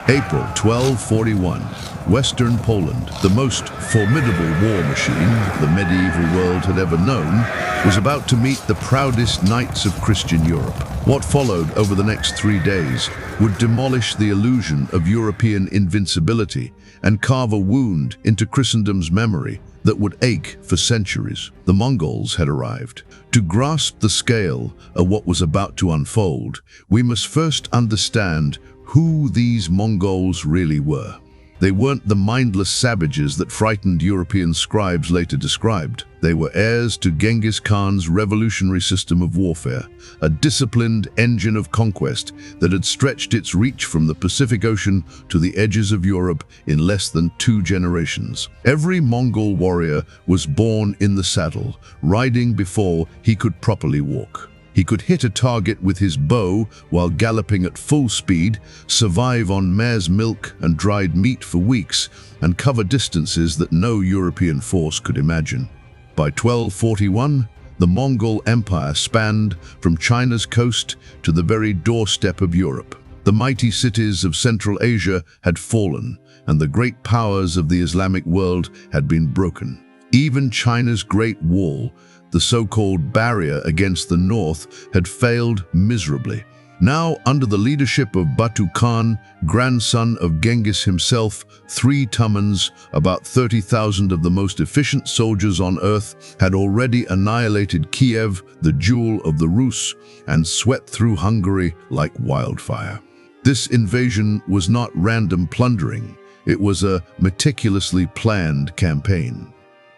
April 1241. Western Poland, the most formidable war machine the medieval world had ever known, was about to meet the proudest knights of Christian Europe. What followed over the next 3 days would demolish the illusion of European invincibility and carve a wound into Christendom's memory that would ache for centuries. The Mongols had arrived. To grasp the scale of what was about to unfold, we must first understand who these Mongols really were. They weren't the mindless savages that frightened European scribes later described. They were heirs to Genghis Khan's revolutionary system of warfare, a disciplined engine of conquest that had stretched its reach from the Pacific Ocean to the edges of Europe in less than 2 generations. Every Mongol warrior was born in the saddle, riding before he could properly walk. He could hit a target with his bow while galloping at full speed, survive on mare's milk and dried meat for weeks, and cover distances that no European force could imagine. By 1241, the Mongol Empire spanned from China's coast to the very doorstep of Europe. The mighty cities of Central Asia had fallen, and the great powers of the Islamic world had been broken. Even China's Great Wall, the so-called barrier against the north, had failed miserably. Now, under the leadership of Batu Khan, grandson of Genghis himself, 3 Tumans, about 30,000 of the most efficient soldiers on earth, had already annihilated Kiev, the jewel of the Rus, and swept through Hungary like wildfire. This invasion was not random plundering. It was a meticulously planned campaign.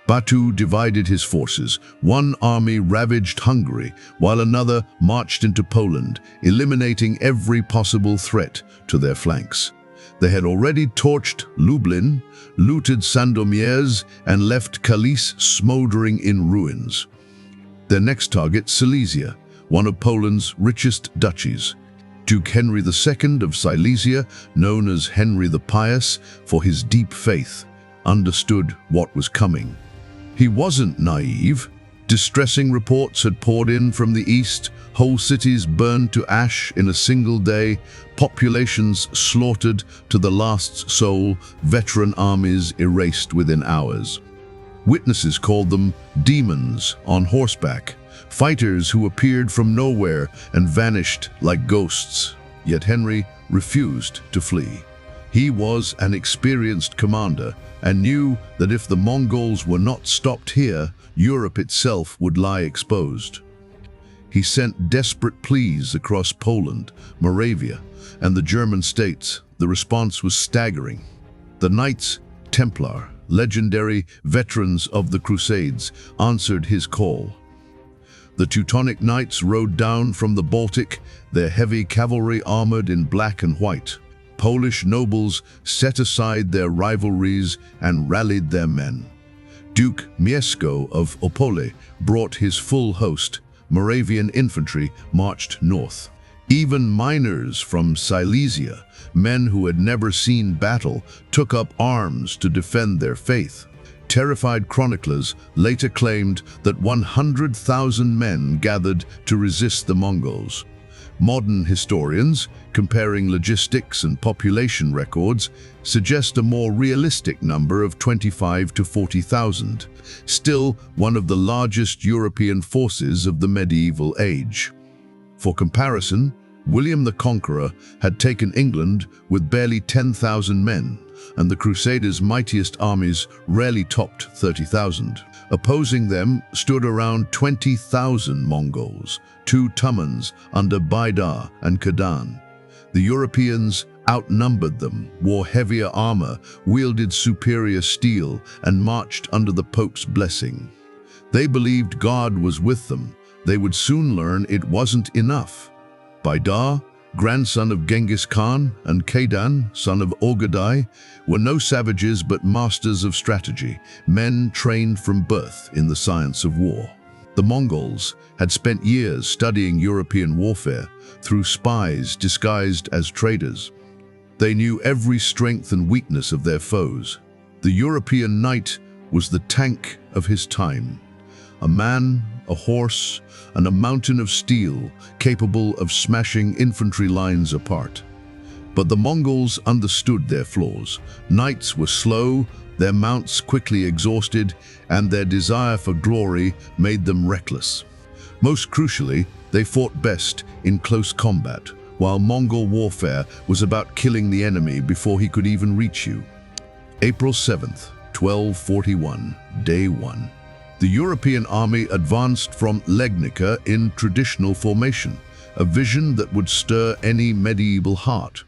Batu divided his forces. One army ravaged Hungary, while another marched into Poland, eliminating every possible threat to their flanks. They had already torched Lublin, looted Sandomierz, and left Kalisz smoldering in ruins. Their next target, Silesia, one of Poland's richest duchies. Duke Henry II of Silesia, known as Henry the Pious for his deep faith, understood what was coming. He wasn't naive. Distressing reports had poured in from the east, whole cities burned to ash in a single day, populations slaughtered to the last soul, veteran armies erased within hours. Witnesses called them demons on horseback, fighters who appeared from nowhere and vanished like ghosts. Yet Henry refused to flee. He was an experienced commander and knew that if the Mongols were not stopped here, Europe itself would lie exposed. He sent desperate pleas across Poland, Moravia, and the German states. The response was staggering. The Knights Templar, legendary veterans of the Crusades, answered his call. The Teutonic Knights rode down from the Baltic, their heavy cavalry armored in black and white. Polish nobles set aside their rivalries and rallied their men. Duke Mieszko of Opole brought his full host. Moravian infantry marched north. Even miners from Silesia, men who had never seen battle, took up arms to defend their faith. Terrified chroniclers later claimed that 100,000 men gathered to resist the Mongols. Modern historians, comparing logistics and population records, suggest a more realistic number of 25 to 40,000, still one of the largest European forces of the medieval age. For comparison, William the Conqueror had taken England with barely 10,000 men, and the Crusaders' mightiest armies rarely topped 30,000. Opposing them stood around 20,000 Mongols, 2 Tumans under Baidar and Kadan. The Europeans outnumbered them, wore heavier armor, wielded superior steel, and marched under the Pope's blessing. They believed God was with them. They would soon learn it wasn't enough. Baidar, grandson of Genghis Khan, and Kadan, son of Ogadai, were no savages but masters of strategy, men trained from birth in the science of war. The Mongols had spent years studying European warfare through spies disguised as traders. They knew every strength and weakness of their foes. The European knight was the tank of his time, a man, a horse, and a mountain of steel capable of smashing infantry lines apart. But the Mongols understood their flaws. Knights were slow, their mounts quickly exhausted, and their desire for glory made them reckless. Most crucially, they fought best in close combat, while Mongol warfare was about killing the enemy before he could even reach you. April 7th, 1241, Day 1. The European army advanced from Legnica in traditional formation, a vision that would stir any medieval heart.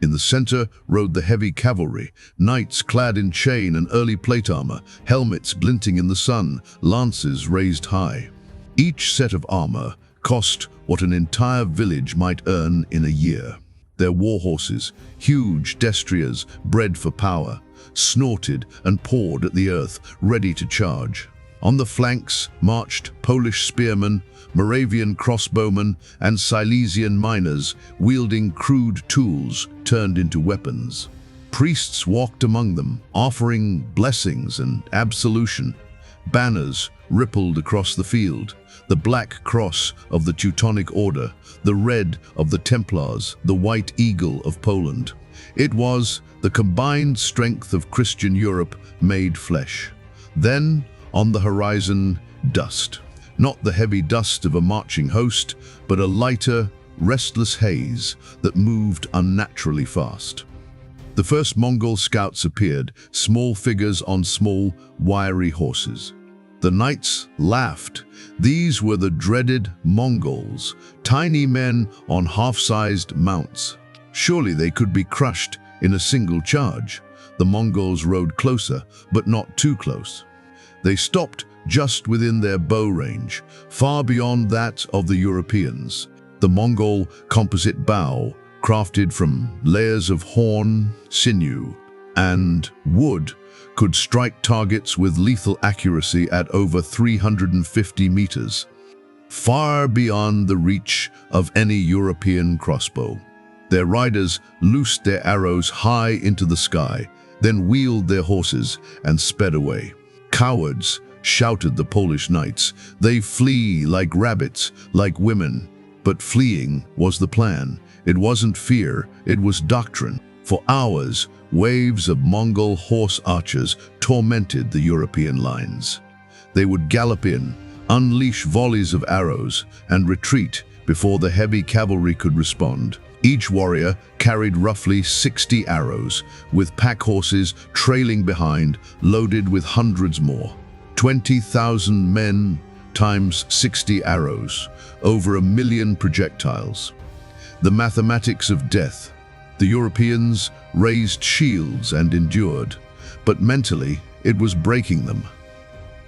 In the center rode the heavy cavalry, knights clad in chain and early plate armor, helmets glinting in the sun, lances raised high. Each set of armor cost what an entire village might earn in a year. Their war horses, huge destriers bred for power, snorted and pawed at the earth, ready to charge. On the flanks marched Polish spearmen, Moravian crossbowmen, and Silesian miners wielding crude tools turned into weapons. Priests walked among them, offering blessings and absolution. Banners rippled across the field, the black cross of the Teutonic Order, the red of the Templars, the white eagle of Poland. It was the combined strength of Christian Europe made flesh. Then, on the horizon, dust. Not the heavy dust of a marching host, but a lighter, restless haze that moved unnaturally fast. The first Mongol scouts appeared, small figures on small, wiry horses. The knights laughed. These were the dreaded Mongols, tiny men on half-sized mounts. Surely they could be crushed in a single charge. The Mongols rode closer, but not too close. They stopped just within their bow range, far beyond that of the Europeans. The Mongol composite bow, crafted from layers of horn, sinew, and wood, could strike targets with lethal accuracy at over 350 meters, far beyond the reach of any European crossbow. Their riders loosed their arrows high into the sky, then wheeled their horses and sped away. "Cowards!" shouted the Polish knights. "They flee like rabbits, like women." But fleeing was the plan. It wasn't fear, it was doctrine. For hours, waves of Mongol horse archers tormented the European lines. They would gallop in, unleash volleys of arrows, and retreat before the heavy cavalry could respond. Each warrior carried roughly 60 arrows, with pack horses trailing behind, loaded with hundreds more. 20,000 men times 60 arrows, over 1 million projectiles. The mathematics of death. The Europeans raised shields and endured, but mentally it was breaking them.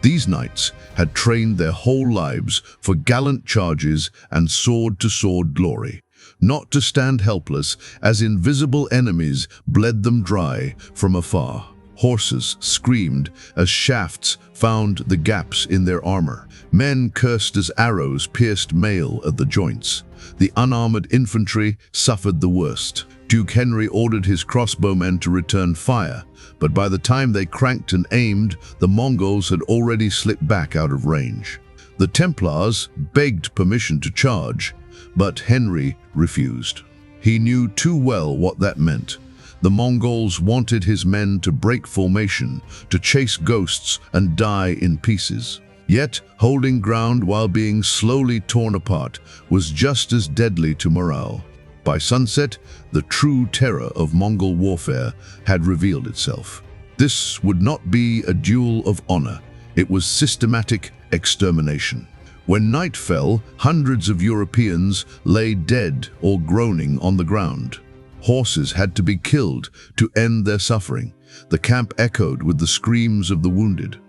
These knights had trained their whole lives for gallant charges and sword-to-sword glory, not to stand helpless as invisible enemies bled them dry from afar. Horses screamed as shafts found the gaps in their armor. Men cursed as arrows pierced mail at the joints. The unarmored infantry suffered the worst. Duke Henry ordered his crossbowmen to return fire, but by the time they cranked and aimed, the Mongols had already slipped back out of range. The Templars begged permission to charge, but Henry refused. He knew too well what that meant. The Mongols wanted his men to break formation, to chase ghosts and die in pieces. Yet, holding ground while being slowly torn apart was just as deadly to morale. By sunset, the true terror of Mongol warfare had revealed itself. This would not be a duel of honor. It was systematic extermination. When night fell, hundreds of Europeans lay dead or groaning on the ground. Horses had to be killed to end their suffering. The camp echoed with the screams of the wounded.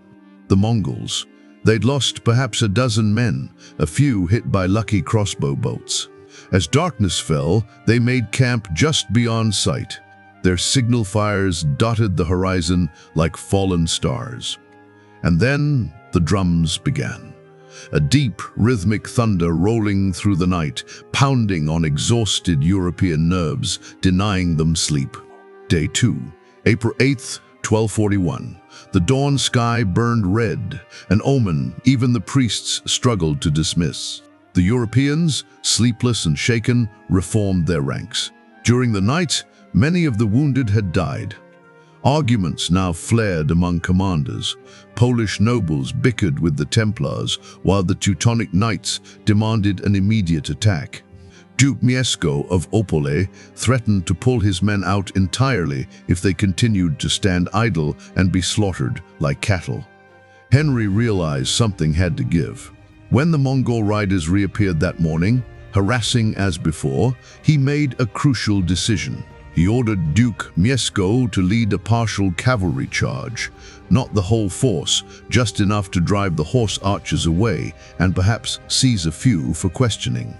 The Mongols, they'd lost perhaps a dozen men, a few hit by lucky crossbow bolts. As darkness fell, they made camp just beyond sight. Their signal fires dotted the horizon like fallen stars. And then the drums began. A deep, rhythmic thunder rolling through the night, pounding on exhausted European nerves, denying them sleep. Day 2, April 8th, 1241. The dawn sky burned red, an omen even the priests struggled to dismiss. The Europeans, sleepless and shaken, reformed their ranks. During the night, many of the wounded had died. Arguments now flared among commanders. Polish nobles bickered with the Templars, while the Teutonic Knights demanded an immediate attack. Duke Mieszko of Opole threatened to pull his men out entirely if they continued to stand idle and be slaughtered like cattle. Henry realized something had to give. When the Mongol riders reappeared that morning, harassing as before, he made a crucial decision. He ordered Duke Mieszko to lead a partial cavalry charge, not the whole force, just enough to drive the horse archers away and perhaps seize a few for questioning.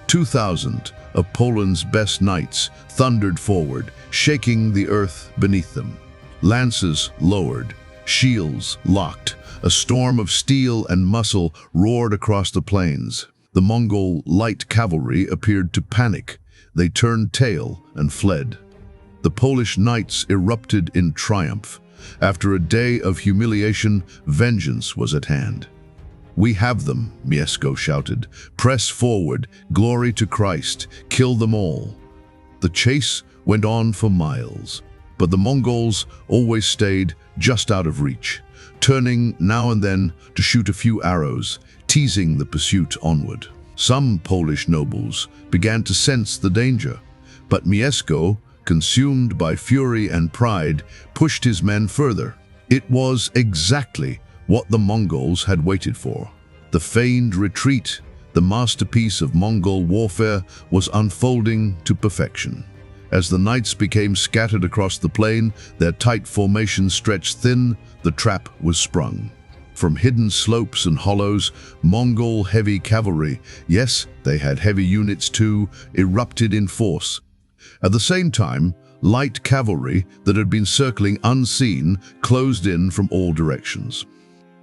2,000 of Poland's best knights thundered forward, shaking the earth beneath them. Lances lowered, shields locked. A storm of steel and muscle roared across the plains. The Mongol light cavalry appeared to panic. They turned tail and fled. The Polish knights erupted in triumph. After a day of humiliation, vengeance was at hand. "We have them," Mieszko shouted. "Press forward, glory to Christ, kill them all." The chase went on for miles, but the Mongols always stayed just out of reach, turning now and then to shoot a few arrows, teasing the pursuit onward. Some Polish nobles began to sense the danger, but Mieszko, consumed by fury and pride, pushed his men further. It was exactly what the Mongols had waited for. The feigned retreat, the masterpiece of Mongol warfare, was unfolding to perfection. As the knights became scattered across the plain, their tight formation stretched thin, the trap was sprung. From hidden slopes and hollows, Mongol heavy cavalry, yes, they had heavy units too, erupted in force. At the same time, light cavalry that had been circling unseen closed in from all directions.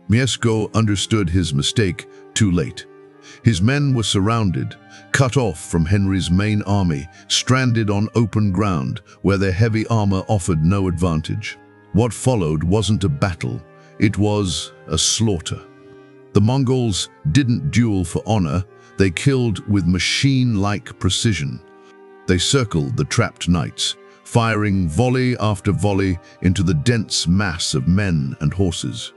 Mieszko understood his mistake too late. His men were surrounded, cut off from Henry's main army, stranded on open ground where their heavy armor offered no advantage. What followed wasn't a battle. It was a slaughter. The Mongols didn't duel for honor, they killed with machine-like precision. They circled the trapped knights, firing volley after volley into the dense mass of men and horses.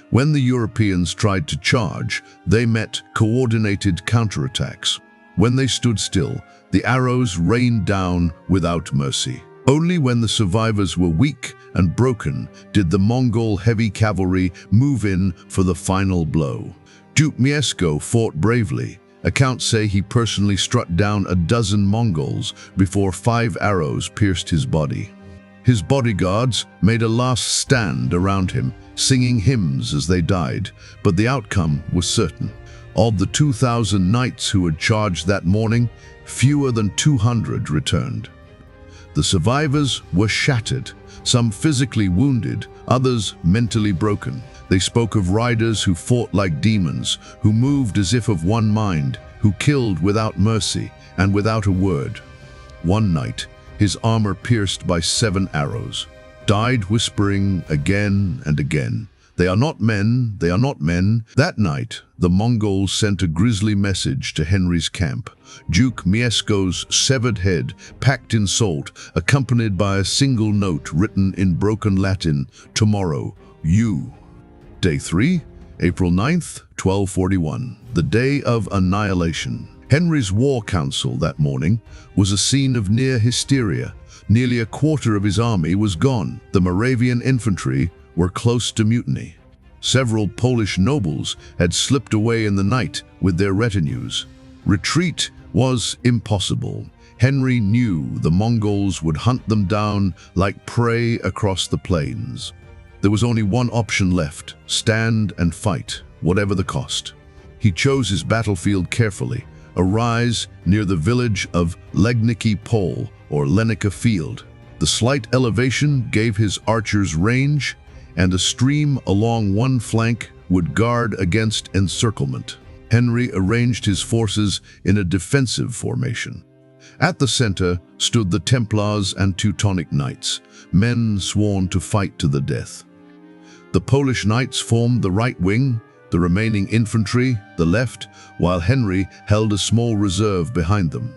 When the Europeans tried to charge, they met coordinated counterattacks. When they stood still, the arrows rained down without mercy. Only when the survivors were weak and broken did the Mongol heavy cavalry move in for the final blow. Duke Mieszko fought bravely. Accounts say he personally struck down a dozen Mongols before 5 arrows pierced his body. His bodyguards made a last stand around him, singing hymns as they died, but the outcome was certain. Of the 2,000 knights who had charged that morning, fewer than 200 returned. The survivors were shattered, some physically wounded, others mentally broken. They spoke of riders who fought like demons, who moved as if of one mind, who killed without mercy and without a word. One knight, his armor pierced by 7 arrows, died whispering again and again, "They are not men, they are not men." That night, the Mongols sent a grisly message to Henry's camp. Duke Mieszko's severed head, packed in salt, accompanied by a single note written in broken Latin, "Tomorrow, you." Day 3, April 9th, 1241, the day of annihilation. Henry's war council that morning was a scene of near hysteria. Nearly a quarter of his army was gone. The Moravian infantry were close to mutiny. Several Polish nobles had slipped away in the night with their retinues. Retreat was impossible. Henry knew the Mongols would hunt them down like prey across the plains. There was only one option left: stand and fight, whatever the cost. He chose his battlefield carefully, a rise near the village of Legnicki Pole, or Lenica Field. The slight elevation gave his archers range, and a stream along one flank would guard against encirclement. Henry arranged his forces in a defensive formation. At the center stood the Templars and Teutonic Knights, men sworn to fight to the death. The Polish knights formed the right wing, the remaining infantry the left, while Henry held a small reserve behind them.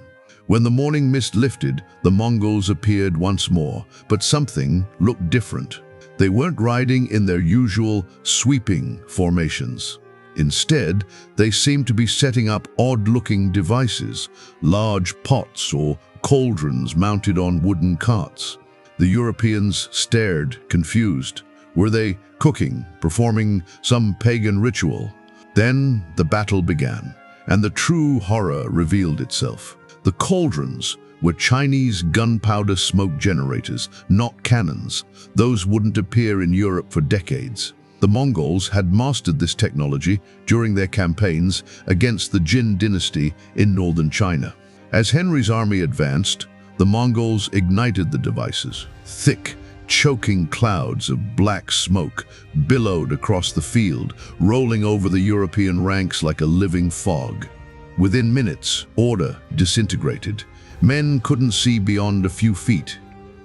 When the morning mist lifted, the Mongols appeared once more, but something looked different. They weren't riding in their usual sweeping formations. Instead, they seemed to be setting up odd-looking devices, large pots or cauldrons mounted on wooden carts. The Europeans stared, confused. Were they cooking, performing some pagan ritual? Then the battle began, and the true horror revealed itself. The cauldrons were Chinese gunpowder smoke generators, not cannons. Those wouldn't appear in Europe for decades. The Mongols had mastered this technology during their campaigns against the Jin dynasty in northern China. As Henry's army advanced, the Mongols ignited the devices. Thick, choking clouds of black smoke billowed across the field, rolling over the European ranks like a living fog. Within minutes, order disintegrated. Men couldn't see beyond a few feet.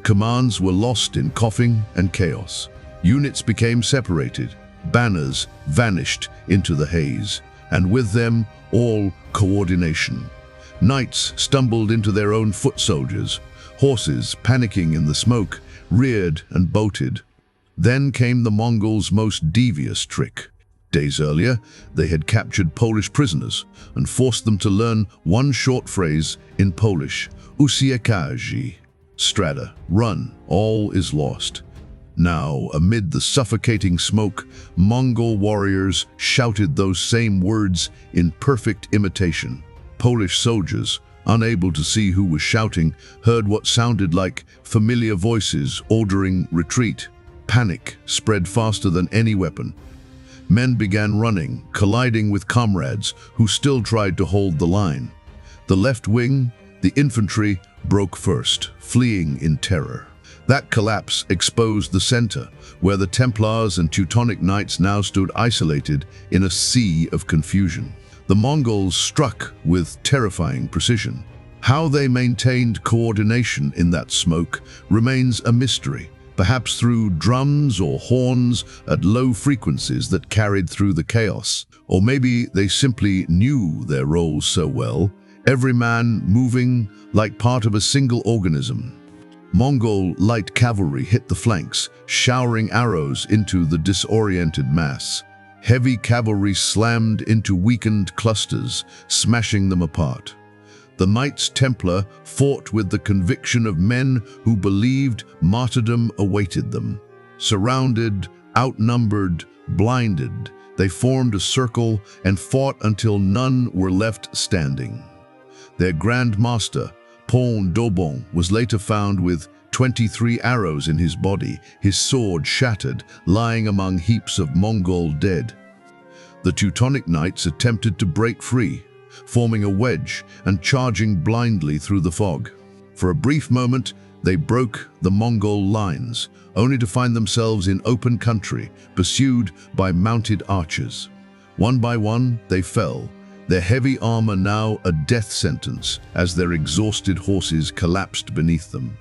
Commands were lost in coughing and chaos. Units became separated. Banners vanished into the haze, and with them, all coordination. Knights stumbled into their own foot soldiers. Horses, panicking in the smoke, reared and bolted. Then came the Mongols' most devious trick. Days earlier, they had captured Polish prisoners and forced them to learn one short phrase in Polish: uciekaj, strata, run, all is lost. Now, amid the suffocating smoke, Mongol warriors shouted those same words in perfect imitation. Polish soldiers, unable to see who was shouting, heard what sounded like familiar voices ordering retreat. Panic spread faster than any weapon. Men began running, colliding with comrades who still tried to hold the line. The left wing, the infantry, broke first, fleeing in terror. That collapse exposed the center, where the Templars and Teutonic Knights now stood isolated in a sea of confusion. The Mongols struck with terrifying precision. How they maintained coordination in that smoke remains a mystery, perhaps through drums or horns at low frequencies that carried through the chaos. Or maybe they simply knew their roles so well, every man moving like part of a single organism. Mongol light cavalry hit the flanks, showering arrows into the disoriented mass. Heavy cavalry slammed into weakened clusters, smashing them apart. The Knights Templar fought with the conviction of men who believed martyrdom awaited them. Surrounded, outnumbered, blinded, they formed a circle and fought until none were left standing. Their Grand Master, Pon Dobon, was later found with 23 arrows in his body, his sword shattered, lying among heaps of Mongol dead. The Teutonic Knights attempted to break free, forming a wedge and charging blindly through the fog. For a brief moment, they broke the Mongol lines, only to find themselves in open country, pursued by mounted archers. One by one, they fell, their heavy armor now a death sentence as their exhausted horses collapsed beneath them.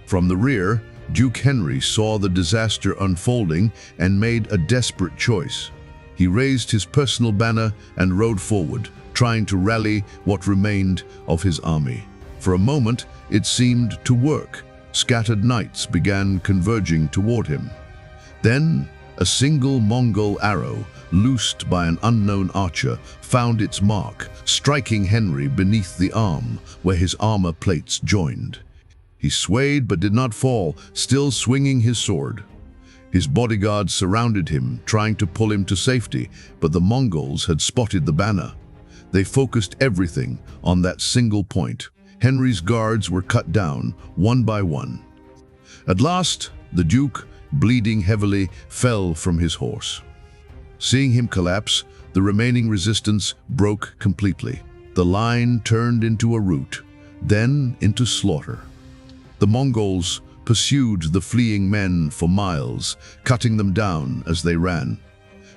From the rear, Duke Henry saw the disaster unfolding and made a desperate choice. He raised his personal banner and rode forward, trying to rally what remained of his army. For a moment, it seemed to work. Scattered knights began converging toward him. Then, a single Mongol arrow, loosed by an unknown archer, found its mark, striking Henry beneath the arm, where his armor plates joined. He swayed but did not fall, still swinging his sword. His bodyguards surrounded him, trying to pull him to safety, but the Mongols had spotted the banner. They focused everything on that single point. Henry's guards were cut down, one by one. At last, the Duke, bleeding heavily, fell from his horse. Seeing him collapse, the remaining resistance broke completely. The line turned into a rout, then into slaughter. The Mongols pursued the fleeing men for miles, cutting them down as they ran.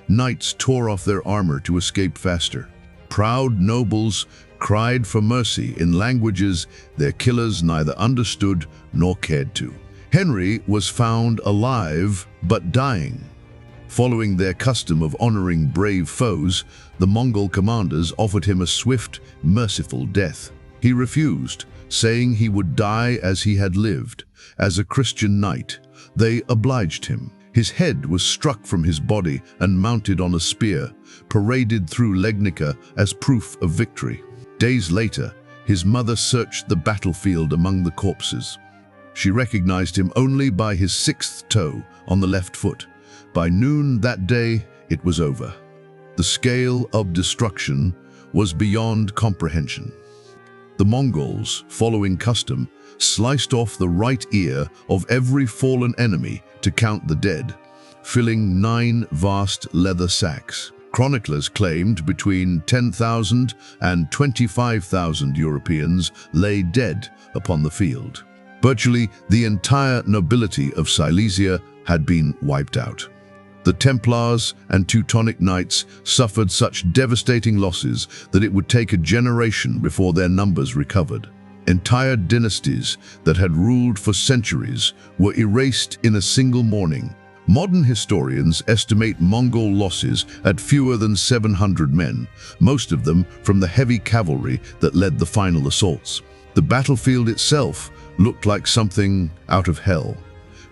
Knights tore off their armor to escape faster. Proud nobles cried for mercy in languages their killers neither understood nor cared to. Henry was found alive but dying. Following their custom of honoring brave foes, the Mongol commanders offered him a swift, merciful death. He refused, saying he would die as he had lived, as a Christian knight. They obliged him. His head was struck from his body and mounted on a spear, paraded through Legnica as proof of victory. Days later, his mother searched the battlefield among the corpses. She recognized him only by his sixth toe on the left foot. By noon that day, it was over. The scale of destruction was beyond comprehension. The Mongols, following custom, sliced off the right ear of every fallen enemy to count the dead, filling 9 vast leather sacks. Chroniclers claimed between 10,000 and 25,000 Europeans lay dead upon the field. Virtually the entire nobility of Silesia had been wiped out. The Templars and Teutonic Knights suffered such devastating losses that it would take a generation before their numbers recovered. Entire dynasties that had ruled for centuries were erased in a single morning. Modern historians estimate Mongol losses at fewer than 700 men, most of them from the heavy cavalry that led the final assaults. The battlefield itself looked like something out of hell.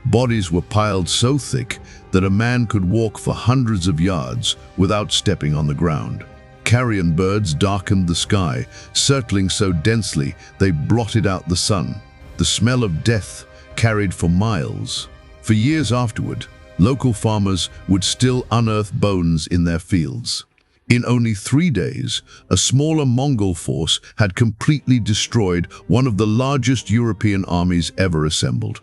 Bodies were piled so thick that a man could walk for hundreds of yards without stepping on the ground. Carrion birds darkened the sky, circling so densely they blotted out the sun. The smell of death carried for miles. For years afterward, local farmers would still unearth bones in their fields. In only 3 days, a smaller Mongol force had completely destroyed one of the largest European armies ever assembled.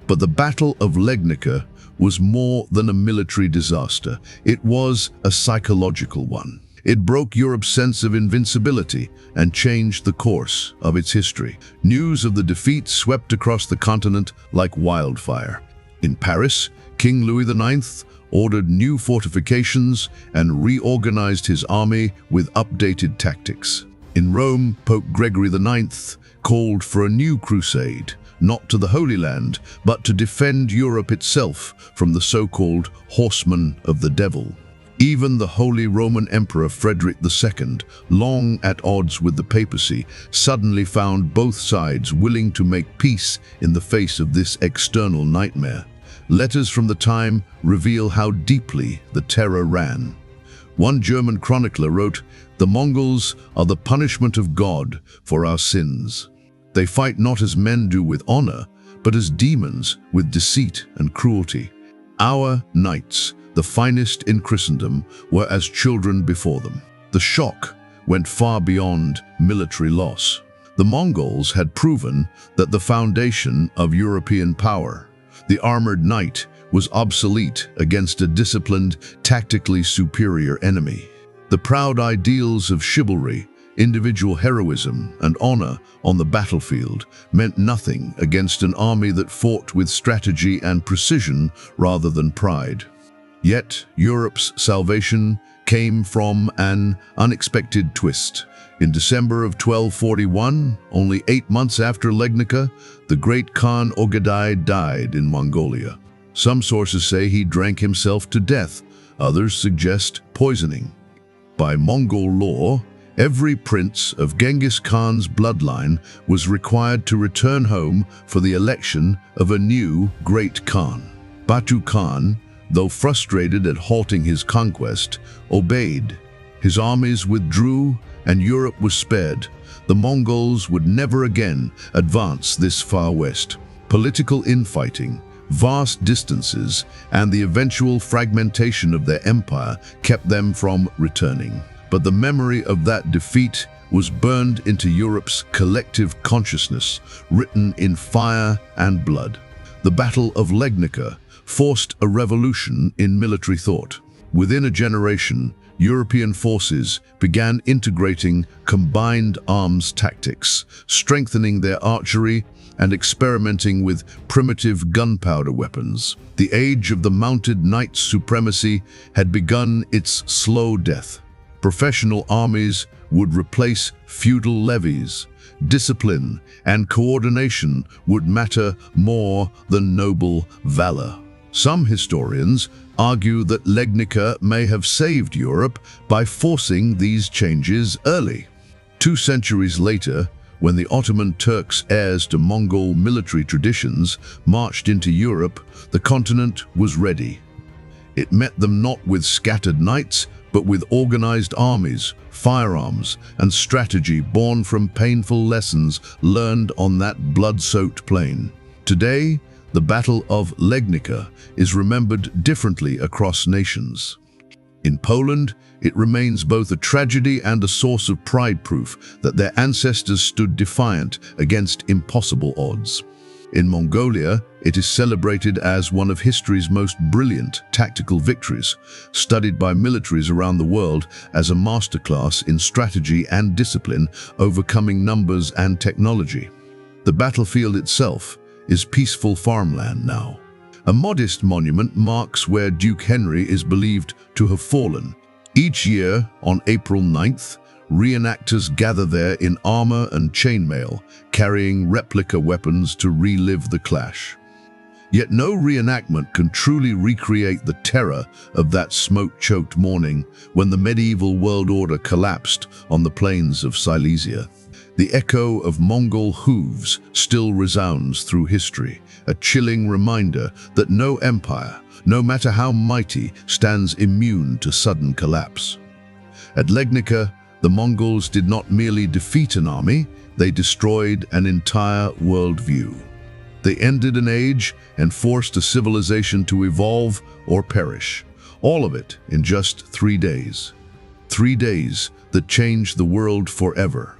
But the Battle of Legnica was more than a military disaster. It was a psychological one. It broke Europe's sense of invincibility and changed the course of its history. News of the defeat swept across the continent like wildfire. In Paris, King Louis IX ordered new fortifications and reorganized his army with updated tactics. In Rome, Pope Gregory IX called for a new crusade, not to the Holy Land, but to defend Europe itself from the so-called horsemen of the devil. Even the Holy Roman Emperor Frederick II, long at odds with the papacy, suddenly found both sides willing to make peace in the face of this external nightmare. Letters from the time reveal how deeply the terror ran. One German chronicler wrote, "The Mongols are the punishment of God for our sins. They fight not as men do with honor, but as demons with deceit and cruelty. Our knights, the finest in Christendom, were as children before them." The shock went far beyond military loss. The Mongols had proven that the foundation of European power, the armored knight, was obsolete against a disciplined, tactically superior enemy. The proud ideals of chivalry, individual heroism, and honor on the battlefield meant nothing against an army that fought with strategy and precision rather than pride. Yet, Europe's salvation came from an unexpected twist. In December of 1241, only 8 months after Legnica, the great Khan Ogadai died in Mongolia. Some sources say he drank himself to death, others suggest poisoning. By Mongol law, every prince of Genghis Khan's bloodline was required to return home for the election of a new great Khan. Batu Khan, though frustrated at halting his conquest, obeyed. His armies withdrew and Europe was spared. The Mongols would never again advance this far west. Political infighting, vast distances, and the eventual fragmentation of their empire kept them from returning. But the memory of that defeat was burned into Europe's collective consciousness, written in fire and blood. The Battle of Legnica forced a revolution in military thought. Within a generation, European forces began integrating combined arms tactics, strengthening their archery and experimenting with primitive gunpowder weapons. The age of the mounted knight supremacy had begun its slow death. Professional armies would replace feudal levies. Discipline and coordination would matter more than noble valor. Some historians argue that Legnica may have saved Europe by forcing these changes early. 2 centuries later, When the Ottoman Turks, heirs to Mongol military traditions, marched into Europe, the continent was ready. It met them not with scattered knights, but with organized armies, firearms, and strategy born from painful lessons learned on that blood-soaked plain. Today, the Battle of Legnica is remembered differently across nations. In Poland, it remains both a tragedy and a source of pride, proof that their ancestors stood defiant against impossible odds. In Mongolia, it is celebrated as one of history's most brilliant tactical victories, studied by militaries around the world as a masterclass in strategy and discipline, overcoming numbers and technology. The battlefield itself is peaceful farmland now. A modest monument marks where Duke Henry is believed to have fallen. Each year, on April 9th, reenactors gather there in armor and chainmail, carrying replica weapons to relive the clash. Yet no reenactment can truly recreate the terror of that smoke-choked morning when the medieval world order collapsed on the plains of Silesia. The echo of Mongol hooves still resounds through history, a chilling reminder that no empire, no matter how mighty, stands immune to sudden collapse. At Legnica, the Mongols did not merely defeat an army, they destroyed an entire worldview. They ended an age and forced a civilization to evolve or perish, all of it in just 3 days. 3 days that changed the world forever.